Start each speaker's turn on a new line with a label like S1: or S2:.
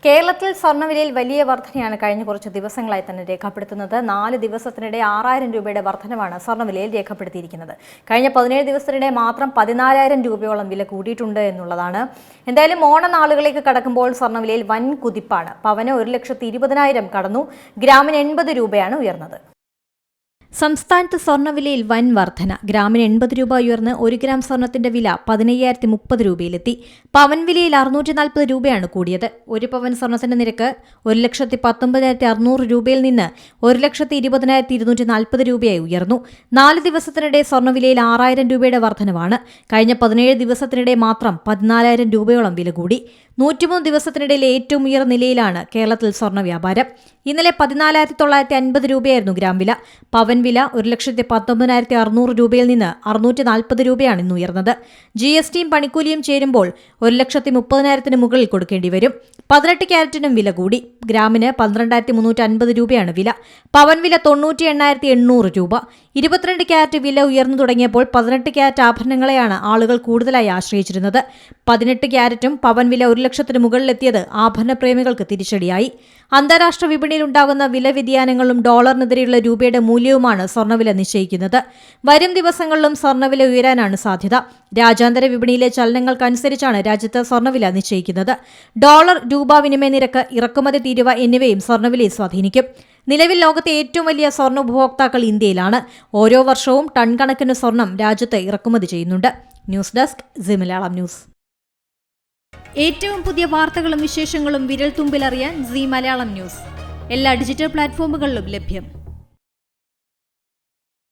S1: കേരളത്തിൽ സ്വർണ്ണവിലയിൽ വലിയ വർധനയാണ് കഴിഞ്ഞ കുറച്ച് ദിവസങ്ങളായി തന്നെ രേഖപ്പെടുത്തുന്നത്. 4 ദിവസത്തിനിടെ 6000 രൂപയുടെ വർധനവാണ് സ്വർണ്ണവിലയിൽ രേഖപ്പെടുത്തിയിരിക്കുന്നത്. കഴിഞ്ഞ 17 ദിവസത്തിനിടെ മാത്രം 14000 രൂപയോളം വില കൂടിയിട്ടുണ്ട് എന്നുള്ളതാണ്. എന്തായാലും ഓണനാളുകളിലേക്ക് കടക്കുമ്പോൾ സ്വർണ്ണവിലയിൽ വൻ കുതിപ്പാണ്. പവന് 1,20,000 കടന്നു. ഗ്രാമിന് 80 രൂപയാണ് ഉയർന്നത്. സംസ്ഥാനത്ത് സ്വർണ്ണവിലയിൽ വൻ വർധന. ഗ്രാമിന് 80 രൂപ ഉയർന്ന് 1 ഗ്രാം സ്വർണത്തിന്റെ വില 15,030 രൂപയിലെത്തി. പവൻ വിലയിൽ 640 രൂപയാണ് കൂടിയത്. 1 പവൻ സ്വർണത്തിന്റെ നിരക്ക് 1,19,600 രൂപയിൽ നിന്ന് 1,20,240 രൂപയായി ഉയർന്നു. 4 ദിവസത്തിനിടെ സ്വർണ്ണവിലയിൽ 6000 രൂപയുടെ വർധനവാണ്. കഴിഞ്ഞ 17 ദിവസത്തിനിടെ മാത്രം 14,000 രൂപയോളം വില കൂടി. 103 ദിവസത്തിനിടയിൽ ഏറ്റവും ഉയർന്ന നിലയിലാണ് കേരളത്തിൽ സ്വർണ്ണ വ്യാപാരം. ഇന്നലെ 14,950 രൂപയായിരുന്നു ഗ്രാം വില. പവൻ വില 1,19,600 രൂപയിൽ നിന്ന് 640 രൂപയാണ് ഇന്ന് ഉയർന്നത്. GSTയും പണിക്കൂലിയും ചേരുമ്പോൾ 1,30,000 മുകളിൽ കൊടുക്കേണ്ടി വരും. 18 ക്യാരറ്റിനും വില കൂടി. ഗ്രാമിന് 12,350 രൂപയാണ് വില. പവൻ വില 98,800 രൂപ. 22 ക്യാരറ്റ് വില ഉയർന്നു തുടങ്ങിയപ്പോൾ 18 ക്യാരറ്റ് ആഭരണങ്ങളെയാണ് ആളുകൾ കൂടുതലായി ആശ്രയിച്ചിരുന്നത്. 18 ക്യാരറ്റും പവൻ വില 1,00,000 മുകളിലെത്തിയത് ആഭരണ പ്രേമികൾക്ക് തിരിച്ചടിയായി. അന്താരാഷ്ട്ര വിപണിയിൽ ഉണ്ടാകുന്ന വില വ്യതിയാനങ്ങളും ഡോളറിനെതിരെയുള്ള രൂപയുടെ മൂല്യവുമാണ് സ്വർണ്ണവില നിശ്ചയിക്കുന്നത്. വരും ദിവസങ്ങളിലും സ്വർണ്ണവില ഉയരാനാണ് സാധ്യത. രാജ്യാന്തര വിപണിയിലെ ചലനങ്ങൾക്കനുസരിച്ചാണ് രാജ്യത്ത് സ്വർണ്ണവില നിശ്ചയിക്കുന്നത്. ഡോളർ, രൂപ വിനിമയ നിരക്ക്, ഇറക്കുമതി തീരുവ എന്നിവയും സ്വർണ്ണവിലയെ സ്വാധീനിക്കും. നിലവിൽ ലോകത്തെ ഏറ്റവും വലിയ സ്വർണ്ണ ഉപഭോക്താക്കൾ ഇന്ത്യയിലാണ്. ഓരോ വർഷവും ടൺ കണക്കിന് സ്വർണം രാജ്യത്ത് ഇറക്കുമതി ചെയ്യുന്നുണ്ട്. News desk C Malayalam news. ഏറ്റവും പുതിയ വാർത്തകളും വിശേഷങ്ങളും വിരൽ തുമ്പിലറിയാൻ സി മലയാളം ന്യൂസ് എല്ലാ ഡിജിറ്റൽ പ്ലാറ്റ്ഫോമുകളിലും ലഭ്യം.